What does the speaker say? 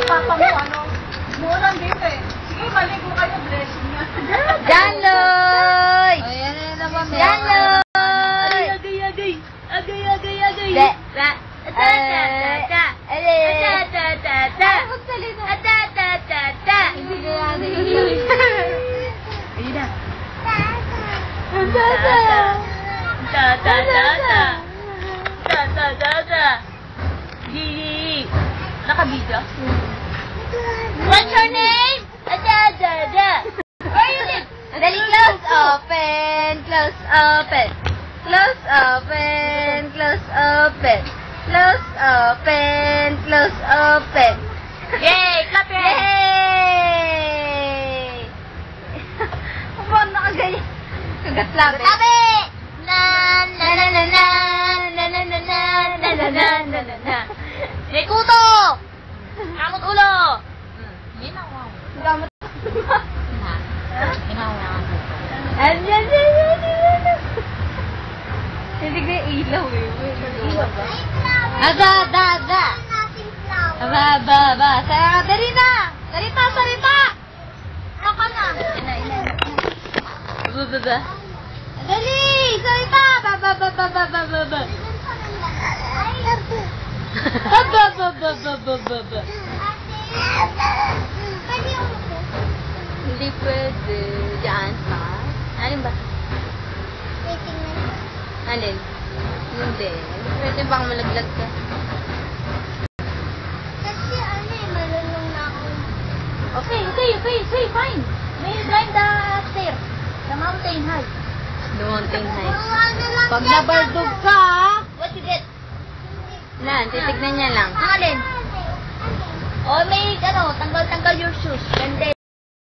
papa mo, ano? Murang dito eh. Sige, balik mo kayo, blessing niya. Janloy! Ayan na naman. Janloy! Agay. Agay! Nakabidyo? What's your name? Where you live? Dali, close, open, close, open. Close, open, close, open. Close, open, close, open. Yay! Clap your hands! Yay! Paano nakaganyan? Kagaslap eh. Sabi! Na na na na na na na na na na na na na na na. Kuto! Kamot ulo! Ginawa. Gamot. Ginawa. Ayan. Hindi ko yung ilaw eh. Ilaw ba? Ada. Ba. Dali na! Salita! Ano ka na? Ba. Dali! Salita! Ba. Hindi pwede. Diyan pa. Alin ba? Alin? Hindi. Pwede bang malaglag ka? Kasi marunong na ako. Okay, fine. May climb the stair. The mountain high. The mountain high. Pag nabardog ka, what you get? Lan, titignan niya lang. Alin? Oh, may tanggal your shoes.